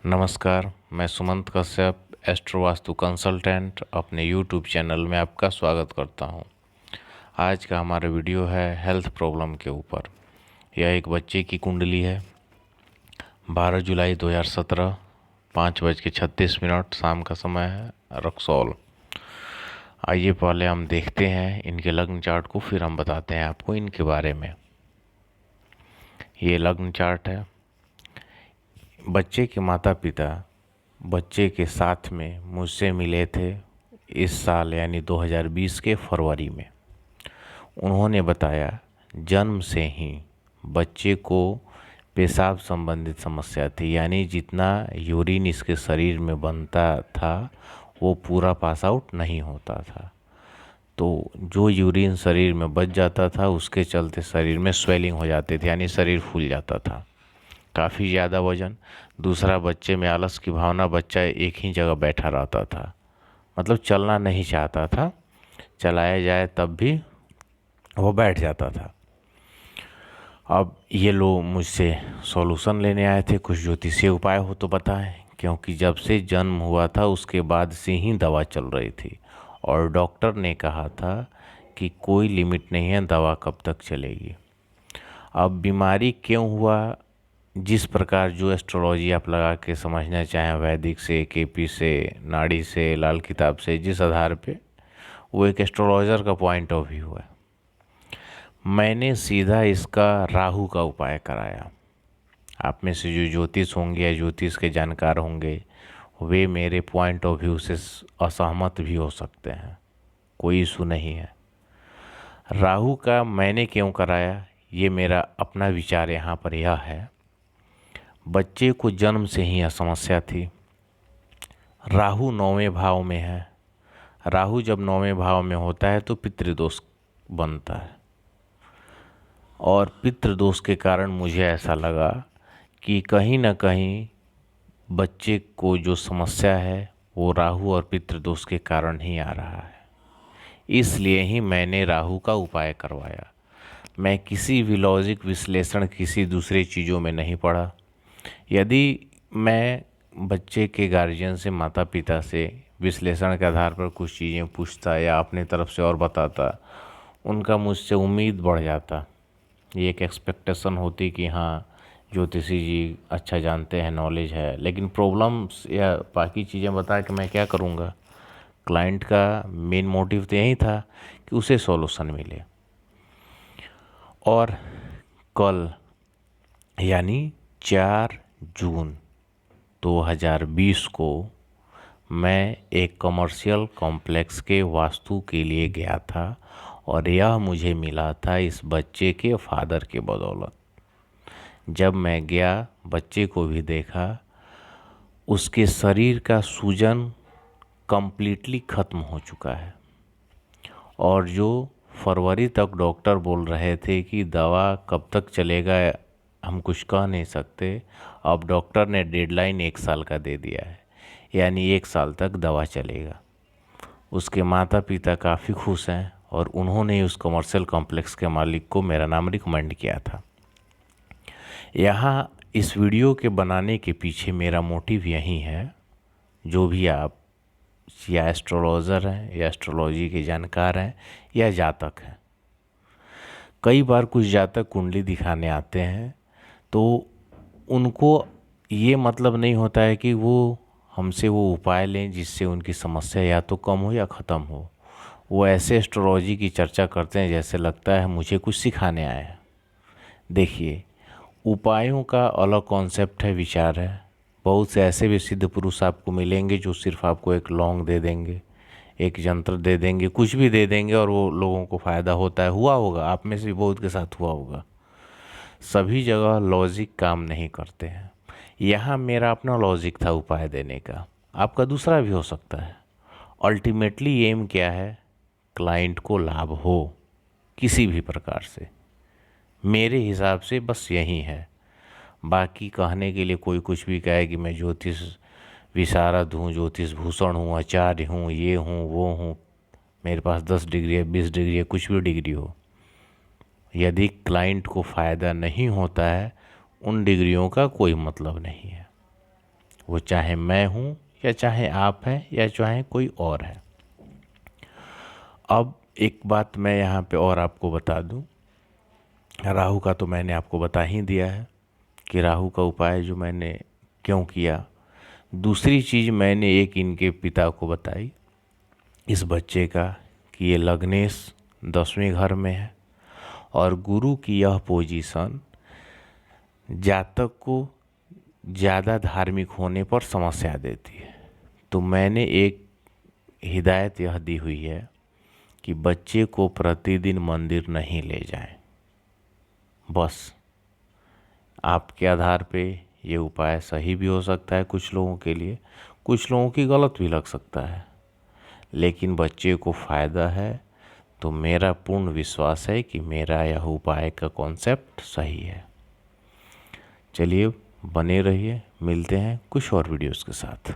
नमस्कार, मैं Sumant Kashyap astro vastu consultant अपने यूट्यूब चैनल में आपका स्वागत करता हूं। आज का हमारा वीडियो है हेल्थ प्रॉब्लम के ऊपर। यह एक बच्चे की कुंडली है। 12 जुलाई 2017, 5:36 शाम का समय है, रक्सौल। आइए पहले हम देखते हैं इनके लग्न चार्ट को, फिर हम बताते हैं आपको इनके बारे में। ये लग्न चार्ट है। बच्चे के माता पिता बच्चे के साथ में मुझसे मिले थे इस साल यानी 2020 के फरवरी में। उन्होंने बताया जन्म से ही बच्चे को पेशाब संबंधित समस्या थी, यानी जितना यूरिन इसके शरीर में बनता था वो पूरा पास आउट नहीं होता था। तो जो यूरिन शरीर में बच जाता था उसके चलते शरीर में स्वेलिंग हो जाती थी, यानी शरीर फूल जाता था, काफ़ी ज़्यादा वजन। दूसरा, बच्चे में आलस की भावना, बच्चा एक ही जगह बैठा रहता था, मतलब चलना नहीं चाहता था, चलाया जाए तब भी वो बैठ जाता था। अब ये लोग मुझसे सॉल्यूशन लेने आए थे, कुछ ज्योतिषीय उपाय हो तो बताएं, क्योंकि जब से जन्म हुआ था उसके बाद से ही दवा चल रही थी और डॉक्टर ने कहा था कि कोई लिमिट नहीं है, दवा कब तक चलेगी। अब बीमारी क्यों हुआ, जिस प्रकार जो एस्ट्रोलॉजी आप लगा के समझना चाहें, वैदिक से, केपी से, नाड़ी से, लाल किताब से, जिस आधार पे, वो एक एस्ट्रोलॉजर का पॉइंट ऑफ व्यू है। मैंने सीधा इसका राहु का उपाय कराया। आप में से जो ज्योतिष होंगे या ज्योतिष के जानकार होंगे वे मेरे पॉइंट ऑफ व्यू से असहमत भी हो सकते हैं, कोई इशू नहीं है। राहु का मैंने क्यों कराया, ये मेरा अपना विचार यहाँ पर यह है। बच्चे को जन्म से ही यह समस्या थी। राहु 9वें भाव में है। राहु जब 9वें भाव में होता है तो पितृदोष बनता है, और पितृदोष के कारण मुझे ऐसा लगा कि कहीं ना कहीं बच्चे को जो समस्या है वो राहु और पितृदोष के कारण ही आ रहा है। इसलिए ही मैंने राहु का उपाय करवाया। मैं किसी भी लॉजिक विश्लेषण किसी दूसरे चीज़ों में नहीं पड़ा। यदि मैं बच्चे के गार्जियन से, माता पिता से विश्लेषण के आधार पर कुछ चीज़ें पूछता या अपने तरफ से और बताता, उनका मुझसे उम्मीद बढ़ जाता, ये एक एक्सपेक्टेशन होती कि हाँ ज्योतिषी जी अच्छा जानते हैं, नॉलेज है। लेकिन प्रॉब्लम्स या बाकी चीज़ें बता के मैं क्या करूँगा। क्लाइंट का मेन मोटिव तो यही था कि उसे सॉल्यूशन मिले। और कल यानी 4 जून 2020 को मैं एक कमर्शियल कॉम्प्लेक्स के वास्तु के लिए गया था, और यह मुझे मिला था इस बच्चे के फादर के बदौलत। जब मैं गया, बच्चे को भी देखा, उसके शरीर का सूजन कंप्लीटली ख़त्म हो चुका है। और जो फरवरी तक डॉक्टर बोल रहे थे कि दवा कब तक चलेगा हम कुछ कह नहीं सकते, अब डॉक्टर ने डेडलाइन 1 साल का दे दिया है, यानी 1 साल तक दवा चलेगा। उसके माता पिता काफ़ी खुश हैं और उन्होंने उस कमर्शियल कॉम्प्लेक्स के मालिक को मेरा नाम रिकमेंड किया था। यहाँ इस वीडियो के बनाने के पीछे मेरा मोटिव यही है, जो भी आप या एस्ट्रोलॉजर हैं या एस्ट्रोलॉजी के जानकार हैं या जातक हैं, कई बार कुछ जातक कुंडली दिखाने आते हैं तो उनको ये मतलब नहीं होता है कि वो हमसे वो उपाय लें जिससे उनकी समस्या या तो कम हो या ख़त्म हो। वो ऐसे एस्ट्रोलॉजी की चर्चा करते हैं जैसे लगता है मुझे कुछ सिखाने आए हैं। देखिए, उपायों का अलग कॉन्सेप्ट है, विचार है। बहुत से ऐसे भी सिद्ध पुरुष आपको मिलेंगे जो सिर्फ आपको एक लौंग दे देंगे, एक यंत्र दे देंगे, कुछ भी दे देंगे और वो लोगों को फ़ायदा होता है। हुआ होगा, आप में से भी बहुत के साथ हुआ होगा। सभी जगह लॉजिक काम नहीं करते हैं। यहाँ मेरा अपना लॉजिक था उपाय देने का, आपका दूसरा भी हो सकता है। अल्टीमेटली एम क्या है, क्लाइंट को लाभ हो किसी भी प्रकार से। मेरे हिसाब से बस यही है। बाकी कहने के लिए कोई कुछ भी कहे कि मैं ज्योतिष विशारद हूँ, ज्योतिष भूषण हूँ, आचार्य हूँ, ये हूँ, वो हूँ, मेरे पास 10 डिग्री है, 20 डिग्री है, कुछ भी डिग्री हो, यदि क्लाइंट को फ़ायदा नहीं होता है उन डिग्रियों का कोई मतलब नहीं है। वो चाहे मैं हूँ या चाहे आप हैं या चाहे कोई और है। अब एक बात मैं यहाँ पे और आपको बता दूँ, राहु का तो मैंने आपको बता ही दिया है कि राहु का उपाय जो मैंने क्यों किया। दूसरी चीज़ मैंने एक इनके पिता को बताई, इस बच्चे का, कि ये लग्नेश 10वें घर में है और गुरु की यह पोजीशन जातक को ज़्यादा धार्मिक होने पर समस्या देती है। तो मैंने एक हिदायत यह दी हुई है कि बच्चे को प्रतिदिन मंदिर नहीं ले जाएं। बस आपके आधार पे ये उपाय सही भी हो सकता है कुछ लोगों के लिए, कुछ लोगों की गलत भी लग सकता है, लेकिन बच्चे को फ़ायदा है। तो मेरा पूर्ण विश्वास है कि मेरा यह उपाय का कॉन्सेप्ट सही है। चलिए बने रहिए, मिलते हैं कुछ और वीडियोस के साथ।